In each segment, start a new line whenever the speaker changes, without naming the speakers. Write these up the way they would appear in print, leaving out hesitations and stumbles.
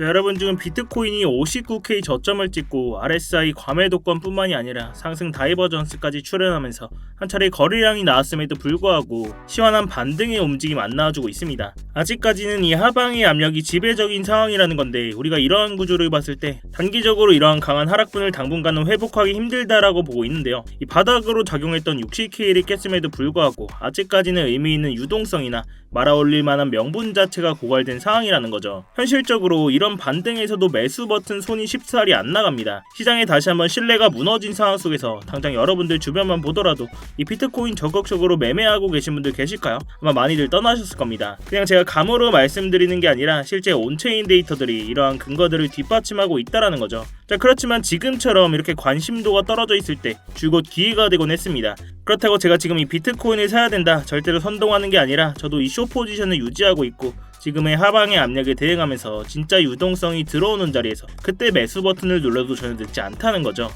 자, 여러분 지금 비트코인이 59K 저점을 찍고 RSI 과매도권뿐만이 아니라 상승 다이버전스까지 출현하면서 한 차례 거래량이 나왔음에도 불구하고 시원한 반등의 움직임 안 나와주고 있습니다. 아직까지는 이 하방의 압력이 지배적인 상황이라는 건데 우리가 이러한 구조를 봤을 때 단기적으로 이러한 강한 하락분을 당분간은 회복하기 힘들다라고 보고 있는데요. 이 바닥으로 작용했던 60K를 깼음에도 불구하고 아직까지는 의미 있는 유동성이나 말아올릴 만한 명분 자체가 고갈된 상황이라는 거죠. 현실적으로 이런 반등에서도 매수 버튼 손이 쉽사리 안 나갑니다. 시장에 다시 한번 신뢰가 무너진 상황 속에서 당장 여러분들 주변만 보더라도 이 비트코인 적극적으로 매매하고 계신 분들 계실까요? 아마 많이들 떠나셨을 겁니다. 그냥 제가 감으로 말씀드리는 게 아니라 실제 온체인 데이터들이 이러한 근거들을 뒷받침하고 있다라는 거죠. 자, 그렇지만 지금처럼 이렇게 관심도가 떨어져 있을 때 줄곧 기회가 되곤 했습니다. 그렇다고 제가 지금 이 비트코인을 사야 된다 절대로 선동하는 게 아니라 저도 이 숏 포지션을 유지하고 있고 지금의 하방의 압력에 대응하면서 진짜 유동성이 들어오는 자리에서 그때 매수 버튼을 눌러도 전혀 늦지 않다는 거죠.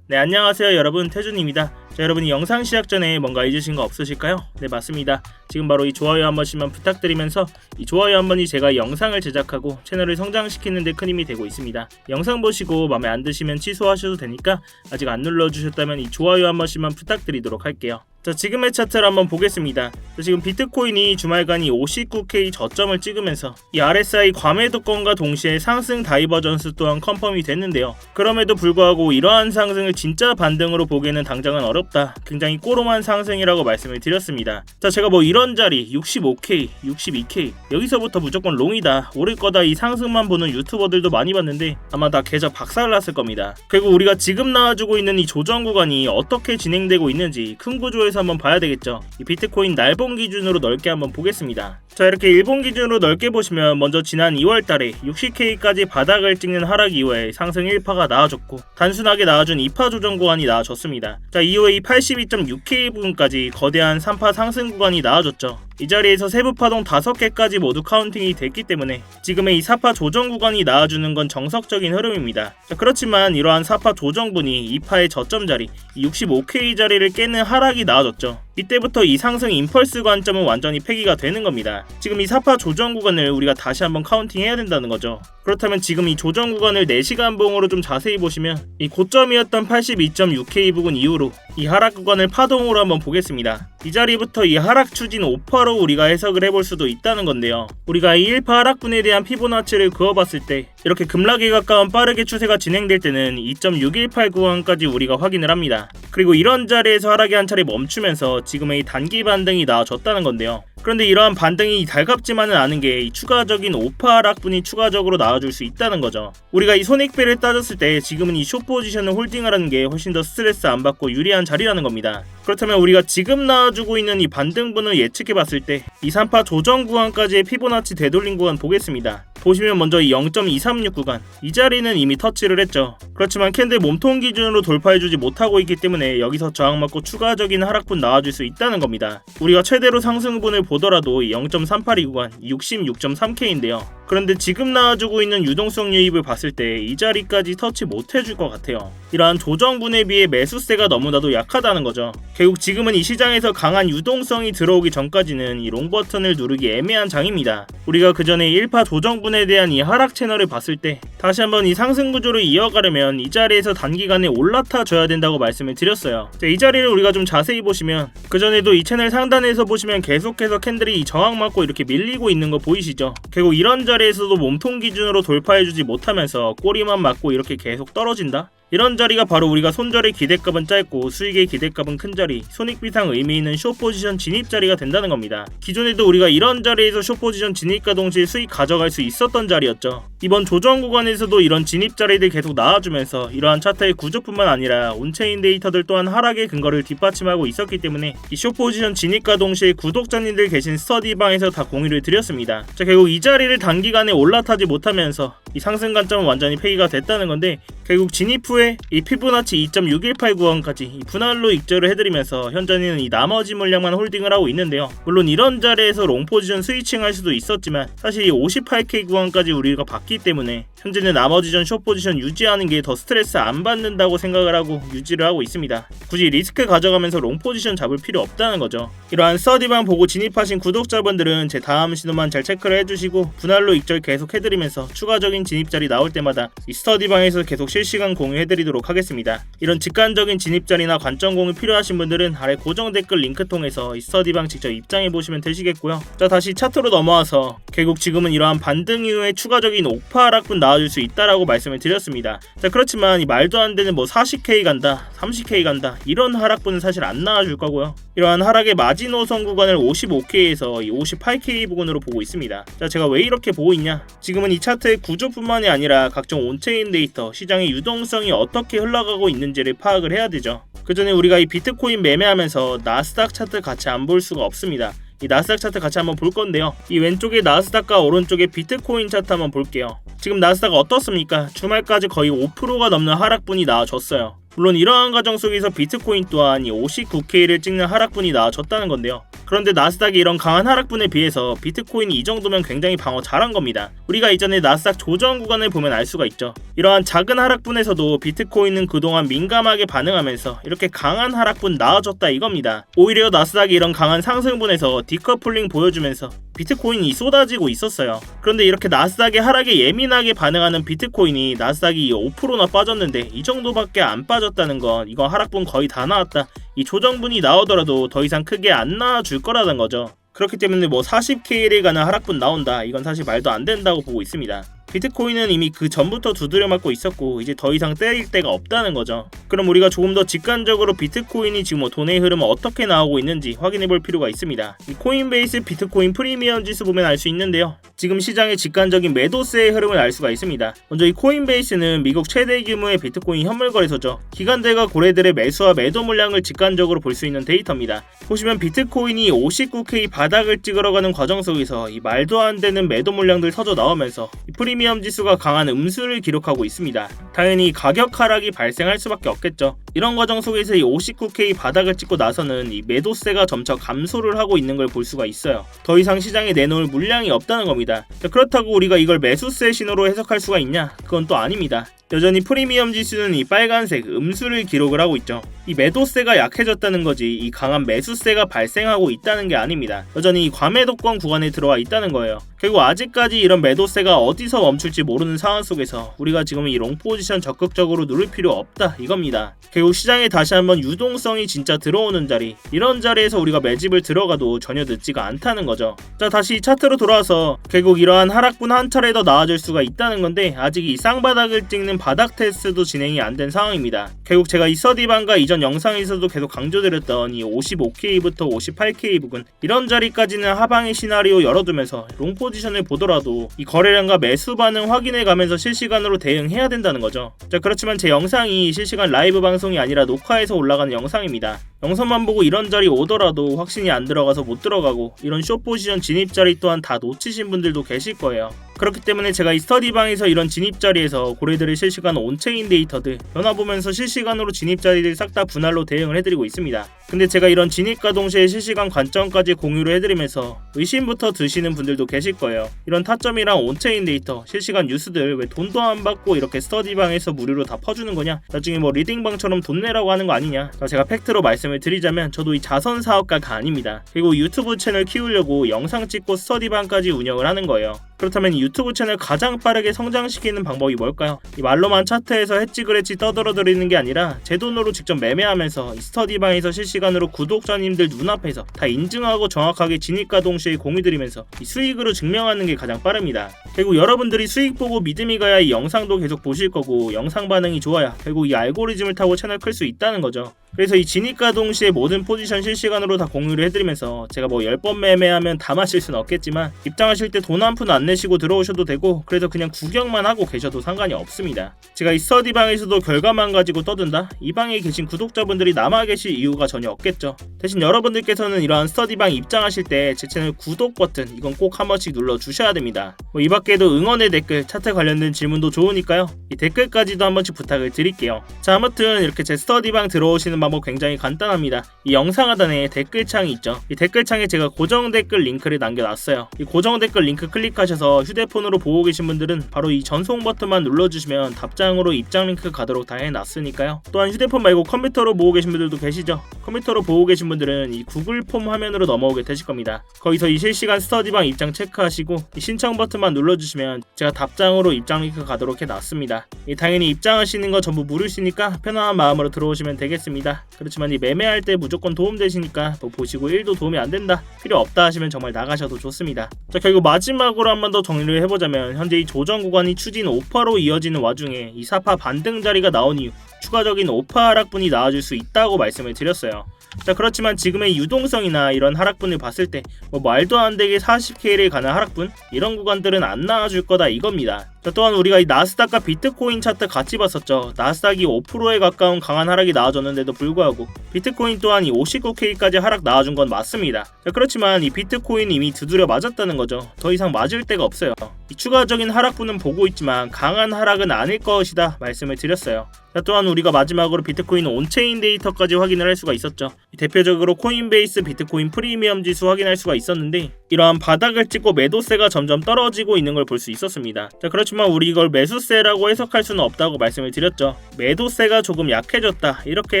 네, 안녕하세요 여러분, 태준입니다. 자, 여러분이 영상 시작 전에 뭔가 잊으신 거 없으실까요? 네, 맞습니다. 지금 바로 이 좋아요 한 번씩만 부탁드리면서 이 좋아요 한 번이 제가 영상을 제작하고 채널을 성장시키는 데 큰 힘이 되고 있습니다. 영상 보시고 마음에 안 드시면 취소하셔도 되니까 아직 안 눌러주셨다면 이 좋아요 한 번씩만 부탁드리도록 할게요. 자, 지금의 차트를 한번 보겠습니다. 자, 지금 비트코인이 주말간 이 59K 저점을 찍으면서 이 RSI 과매도권과 동시에 상승 다이버전스 또한 컨펌이 됐는데요. 그럼에도 불구하고 이러한 상승을 진짜 반등으로 보기에는 당장은 어렵다. 굉장히 꼬롬한 상승이라고 말씀을 드렸습니다. 자, 제가 뭐 이런 자리 65K, 62K 여기서부터 무조건 롱이다, 오를 거다 이 상승만 보는 유튜버들도 많이 봤는데 아마 다 계좌 박살났을 겁니다. 그리고 우리가 지금 나와주고 있는 이 조정 구간이 어떻게 진행되고 있는지 큰 구조에서 한번 봐야 되겠죠. 이 비트코인 날봉 기준으로 넓게 한번 보겠습니다. 자, 이렇게 일봉 기준으로 넓게 보시면 먼저 지난 2월달에 60K까지 바닥을 찍는 하락 이후에 상승 1파가 나와줬고 단순하게 나와준 2파 조정 구간이 나와줬습니다. 자, 이후에 이 82.6K 부분까지 거대한 3파 상승 구간이 나와줬죠. 이 자리에서 세부 파동 5개까지 모두 카운팅이 됐기 때문에 지금의 이 4파 조정 구간이 나와주는 건 정석적인 흐름입니다. 자, 그렇지만 이러한 4파 조정분이 2파의 저점 자리 65K 자리를 깨는 하락이 나와줬죠. 이때부터 이 상승 임펄스 관점은 완전히 폐기가 되는 겁니다. 지금 이 4파 조정 구간을 우리가 다시 한번 카운팅해야 된다는 거죠. 그렇다면 지금 이 조정 구간을 4시간 봉으로 좀 자세히 보시면 이 고점이었던 82.6K 부근 이후로 이 하락 구간을 파동으로 한번 보겠습니다. 이 자리부터 이 하락 추진 5파로 우리가 해석을 해볼 수도 있다는 건데요. 우리가 이 1파 하락분에 대한 피보나치를 그어봤을 때 이렇게 급락에 가까운 빠르게 추세가 진행될 때는 2.618 구간까지 우리가 확인을 합니다. 그리고 이런 자리에서 하락이 한 차례 멈추면서 지금의 이 단기 반등이 나와줬다는 건데요. 그런데 이러한 반등이 달갑지만은 않은 게 이 추가적인 5파 하락분이 추가적으로 나와줄 수 있다는 거죠. 우리가 이 손익배를 따졌을 때 지금은 이 숏 포지션을 홀딩하라는 게 훨씬 더 스트레스 안 받고 유리한 자리라는 겁니다. 그렇다면 우리가 지금 나와주고 있는 이 반등분을 예측해봤을 때 이 3파 조정 구간까지의 피보나치 되돌림 구간 보겠습니다. 보시면 먼저 이 0.236 구간 이 자리는 이미 터치를 했죠. 그렇지만 캔들 몸통 기준으로 돌파해주지 못하고 있기 때문에 여기서 저항받고 추가적인 하락분 나와줄 수 있다는 겁니다. 우리가 최대로 상승분을 보더라도 이 0.382 구간 66.3K인데요. 그런데 지금 나와주고 있는 유동성 유입을 봤을 때 이 자리까지 터치 못해줄 것 같아요. 이러한 조정분에 비해 매수세가 너무나도 약하다는 거죠. 결국 지금은 이 시장에서 강한 유동성이 들어오기 전까지는 이 롱 버튼을 누르기 애매한 장입니다. 우리가 그 전에 1파 조정분에 대한 이 하락 채널을 봤을 때 다시 한번 이 상승 구조를 이어가려면 이 자리에서 단기간에 올라타 줘야 된다고 말씀을 드렸어요. 자, 이 자리를 우리가 좀 자세히 보시면 그 전에도 이 채널 상단에서 보시면 계속해서 캔들이 이 저항 맞고 이렇게 밀리고 있는 거 보이시죠? 결국 이런 자리에서도 몸통 기준으로 돌파해주지 못하면서 꼬리만 맞고 이렇게 계속 떨어진다? 이런 자리가 바로 우리가 손절의 기대값은 짧고 수익의 기대값은 큰 자리, 손익비상 의미 있는 숏 포지션 진입 자리가 된다는 겁니다. 기존에도 우리가 이런 자리에서 숏 포지션 진입과 동시에 수익 가져갈 수 있었던 자리였죠. 이번 조정 구간에서도 이런 진입 자리들 계속 나와주면서 이러한 차트의 구조뿐만 아니라 온체인 데이터들 또한 하락의 근거를 뒷받침하고 있었기 때문에 이 숏 포지션 진입과 동시에 구독자님들 계신 스터디방에서 다 공유를 드렸습니다. 자, 결국 이 자리를 단기간에 올라타지 못하면서 이 상승 관점은 완전히 폐기가 됐다는 건데 결국 진입 후에 후에 이 피보나치 2.61891까지 이 분할로 익절을 해드리면서 현재는 이 나머지 물량만 홀딩을 하고 있는데요. 물론 이런 자리에서 롱 포지션 스위칭 할 수도 있었지만 사실 이 58K 구간까지 우리가 봤기 때문에 현재는 나머지 전 숏 포지션 유지하는 게 더 스트레스 안 받는다고 생각을 하고 유지를 하고 있습니다. 굳이 리스크 가져가면서 롱 포지션 잡을 필요 없다는 거죠. 이러한 스터디방 보고 진입하신 구독자분들은 제 다음 신호만 잘 체크를 해주시고 분할로 익절 계속 해드리면서 추가적인 진입 자리 나올 때마다 이 스터디방에서 계속 실시간 공유해드리도록 하겠습니다. 이런 직관적인 진입 자리나 관점 공유 필요하신 분들은 아래 고정 댓글 링크 통해서 이 스터디방 직접 입장해보시면 되시겠고요. 자, 다시 차트로 넘어와서 결국 지금은 이러한 반등 이후에 추가적인 옥파 하락분 나와줄 수 있다라고 말씀을 드렸습니다. 자, 그렇지만 이 말도 안 되는 뭐 40K 간다 30K 간다 이런 하락분은 사실 안 나와줄 거고요. 이러한 하락의 마지노선 구간을 55K에서 이 58K 부근으로 보고 있습니다. 자, 제가 왜 이렇게 보고 있냐? 지금은 이 차트의 구조뿐만이 아니라 각종 온체인 데이터, 시장의 유동성이 어떻게 흘러가고 있는지를 파악을 해야 되죠. 그 전에 우리가 이 비트코인 매매하면서 나스닥 차트 같이 안 볼 수가 없습니다. 이 나스닥 차트 같이 한번 볼 건데요. 이 왼쪽에 나스닥과 오른쪽에 비트코인 차트 한번 볼게요. 지금 나스닥 어떻습니까? 주말까지 거의 5%가 넘는 하락분이 나와줬어요. 물론 이러한 과정 속에서 비트코인 또한 이 59K를 찍는 하락분이 나와줬다는 건데요. 그런데 나스닥이 이런 강한 하락분에 비해서 비트코인이 이 정도면 굉장히 방어 잘한 겁니다. 우리가 이전에 나스닥 조정 구간을 보면 알 수가 있죠. 이러한 작은 하락분에서도 비트코인은 그동안 민감하게 반응하면서 이렇게 강한 하락분 나와줬다 이겁니다. 오히려 나스닥이 이런 강한 상승분에서 디커플링 보여주면서 비트코인이 쏟아지고 있었어요. 그런데 이렇게 나스닥의 하락에 예민하게 반응하는 비트코인이 나스닥이 5%나 빠졌는데 이 정도밖에 안 빠졌다는 건 이거 하락분 거의 다 나왔다. 이 조정분이 나오더라도 더 이상 크게 안 나와줄 거라는 거죠. 그렇기 때문에 뭐 40K를 가는 하락분 나온다 이건 사실 말도 안 된다고 보고 있습니다. 비트코인은 이미 그 전부터 두드려 맞고 있었고 이제 더 이상 때릴 데가 없다는 거죠. 그럼 우리가 조금 더 직관적으로 비트코인이 지금 돈의 흐름은 어떻게 나오고 있는지 확인해 볼 필요가 있습니다. 이 코인베이스 비트코인 프리미엄 지수 보면 알 수 있는데요. 지금 시장의 직관적인 매도세의 흐름을 알 수가 있습니다. 먼저 이 코인베이스는 미국 최대 규모의 비트코인 현물 거래소죠. 기관들과 고래들의 매수와 매도 물량을 직관적으로 볼 수 있는 데이터입니다. 보시면 비트코인이 59K 바닥을 찍으러 가는 과정 속에서 이 말도 안 되는 매도 물량들 터져 나오면서 이 프리미엄 지수가 강한 음수를 기록하고 있습니다. 당연히 가격 하락이 발생할 수밖에 없겠죠. 이런 과정 속에서 이 59K 바닥을 찍고 나서는 이 매도세가 점차 감소를 하고 있는 걸 볼 수가 있어요. 더 이상 시장에 내놓을 물량이 없다는 겁니다. 자, 그렇다고 우리가 이걸 매수세 신호로 해석할 수가 있냐? 그건 또 아닙니다. 여전히 프리미엄 지수는 이 빨간색 음수를 기록을 하고 있죠. 이 매도세가 약해졌다는 거지 이 강한 매수세가 발생하고 있다는 게 아닙니다. 여전히 이 과매도권 구간에 들어와 있다는 거예요. 결국 아직까지 이런 매도세가 어디서 멈출지 모르는 상황 속에서 우리가 지금 이 롱 포지션 적극적으로 누를 필요 없다 이겁니다. 결국 시장에 다시 한번 유동성이 진짜 들어오는 자리, 이런 자리에서 우리가 매집을 들어가도 전혀 늦지가 않다는 거죠. 자, 다시 차트로 돌아와서 결국 이러한 하락분 한 차례 더 나아질 수가 있다는 건데 아직 이 쌍바닥을 찍는 바닥 테스트도 진행이 안 된 상황입니다. 결국 제가 이 스터디방과 이전 영상에서도 계속 강조드렸던 이 55K부터 58K 부근 이런 자리까지는 하방의 시나리오 열어두면서 롱 포지션을 보더라도 이 거래량과 매수 반응 확인해 가면서 실시간으로 대응해야 된다는 거죠. 자, 그렇지만 제 영상이 실시간 라이브 방송이 아니라 녹화해서 올라가는 영상입니다. 영상만 보고 이런 자리 오더라도 확신이 안 들어가서 못 들어가고 이런 숏 포지션 진입 자리 또한 다 놓치신 분들도 계실 거예요. 그렇기 때문에 제가 이 스터디방에서 이런 진입 자리에서 고래들의 실시간 온체인 데이터들 변화 보면서 실시간으로 진입 자리를 싹 다 분할로 대응을 해드리고 있습니다. 근데 제가 이런 진입과 동시에 실시간 관점까지 공유를 해드리면서 의심부터 드시는 분들도 계실 거예요. 이런 타점이랑 온체인 데이터, 실시간 뉴스들 왜 돈도 안 받고 이렇게 스터디방에서 무료로 다 퍼주는 거냐? 나중에 뭐 리딩방처럼 돈 내라고 하는 거 아니냐? 제가 팩트로 말씀을 드리자면 저도 이 자선 사업가가 아닙니다. 그리고 유튜브 채널 키우려고 영상 찍고 스터디방까지 운영을 하는 거예요. 그렇다면 이 유튜브 채널 가장 빠르게 성장시키는 방법이 뭘까요? 이 말로만 차트에서 해치그래치 떠들어드리는 게 아니라 제 돈으로 직접 매매하면서 이 스터디방에서 실시간으로 구독자님들 눈앞에서 다 인증하고 정확하게 진입과 동시에 공유드리면서 이 수익으로 증명하는 게 가장 빠릅니다. 결국 여러분들이 수익 보고 믿음이 가야 이 영상도 계속 보실 거고 영상 반응이 좋아야 결국 이 알고리즘을 타고 채널 클 수 있다는 거죠. 그래서 이 진입과 동시에 모든 포지션 실시간으로 다 공유를 해드리면서 제가 뭐 10번 매매하면 다 마실 수는 없겠지만 입장하실 때 돈 한 푼 안 내시고 들어오셔도 되고 그래서 그냥 구경만 하고 계셔도 상관이 없습니다. 제가 이 스터디방에서도 결과만 가지고 떠든다? 이 방에 계신 구독자분들이 남아 계실 이유가 전혀 없겠죠. 대신 여러분들께서는 이러한 스터디방 입장하실 때 제 채널 구독 버튼 이건 꼭 한 번씩 눌러 주셔야 됩니다. 이 밖에도 응원의 댓글, 차트 관련된 질문도 좋으니까요. 이 댓글까지도 한 번씩 부탁을 드릴게요. 자, 아무튼 이렇게 제 스터디방 들어오시는 방법 굉장히 간단합니다. 이 영상 하단에 댓글창이 있죠. 이 댓글창에 제가 고정 댓글 링크를 남겨놨어요. 이 고정 댓글 링크 클릭하셔서 휴대폰으로 보고 계신 분들은 바로 이 전송 버튼만 눌러주시면 답장으로 입장 링크 가도록 다 해놨으니까요. 또한 휴대폰 말고 컴퓨터로 보고 계신 분들도 계시죠. 컴퓨터로 보고 계신 분들은 이 구글 폼 화면으로 넘어오게 되실 겁니다. 거기서 이 실시간 스터디방 입장 체크하시고 이 신청 버튼만 눌러주시면 제가 답장으로 입장 링크 가도록 해놨습니다. 당연히 입장하시는 거 전부 무료시니까 편안한 마음으로 들어오시면 되겠습니다. 그렇지만 이 매매할 때 무조건 도움되시니까 뭐 보시고 1도 도움이 안 된다, 필요 없다 하시면 정말 나가셔도 좋습니다. 자, 결국 마지막으로 한 번 더 정리를 해보자면 현재 이 조정 구간이 추진 5파로 이어지는 와중에 이 4파 반등 자리가 나온 이후 추가적인 5파 하락분이 나와줄 수 있다고 말씀을 드렸어요. 자, 그렇지만 지금의 유동성이나 이런 하락분을 봤을 때 뭐 말도 안 되게 40K를 가는 하락분 이런 구간들은 안 나와줄 거다 이겁니다. 자, 또한 우리가 이 나스닥과 비트코인 차트 같이 봤었죠. 나스닥이 5%에 가까운 강한 하락이 나와줬는데도 불구하고 비트코인 또한 이 59K까지 하락 나와준 건 맞습니다. 자, 그렇지만 이 비트코인 이미 두드려 맞았다는 거죠. 더 이상 맞을 데가 없어요. 이 추가적인 하락분은 보고 있지만 강한 하락은 아닐 것이다 말씀을 드렸어요. 자, 또한 우리가 마지막으로 비트코인 온체인 데이터까지 확인을 할 수가 있었죠. 대표적으로 코인베이스 비트코인 프리미엄 지수 확인할 수가 있었는데 이러한 바닥을 찍고 매도세가 점점 떨어지고 있는 걸 볼 수 있었습니다. 자, 그렇지만 우리 이걸 매수세라고 해석할 수는 없다고 말씀을 드렸죠. 매도세가 조금 약해졌다 이렇게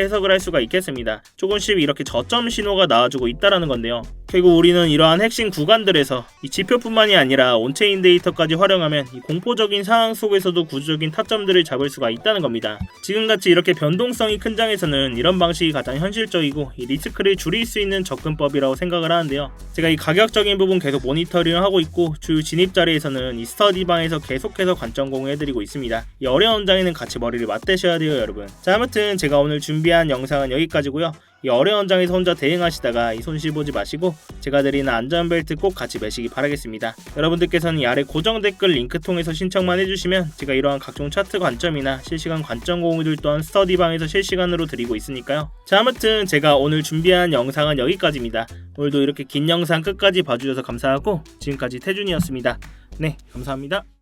해석을 할 수가 있겠습니다. 조금씩 이렇게 저점 신호가 나와주고 있다라는 건데요. 결국 우리는 이러한 핵심 구간들에서 이 지표뿐만이 아니라 온체인 데이터까지 활용하면 이 공포적인 상황 속에서도 구조적인 타점들을 잡을 수가 있다는 겁니다. 지금같이 이렇게 변동성이 큰 장에서는 이런 방식이 가장 현실적이고 이 리스크를 줄일 수 있는 접근법이라고 생각을 하는데요. 제가 이 가격적인 부분 계속 모니터링을 하고 있고 주요 진입 자리에서는 이 스터디방에서 계속해서 관점 공유해드리고 있습니다. 이 어려운 장에는 같이 머리를 맞대셔야 돼요, 여러분. 자, 아무튼 제가 오늘 준비한 영상은 여기까지고요. 이 어려운 장에서 혼자 대응하시다가 이 손실 보지 마시고 제가 드리는 안전벨트 꼭 같이 매시기 바라겠습니다. 여러분들께서는 이 아래 고정 댓글 링크 통해서 신청만 해주시면 제가 이러한 각종 차트 관점이나 실시간 관점 공유들 또한 스터디방에서 실시간으로 드리고 있으니까요. 자, 아무튼 제가 오늘 준비한 영상은 여기까지입니다. 오늘도 이렇게 긴 영상 끝까지 봐주셔서 감사하고 지금까지 태준이었습니다. 네, 감사합니다.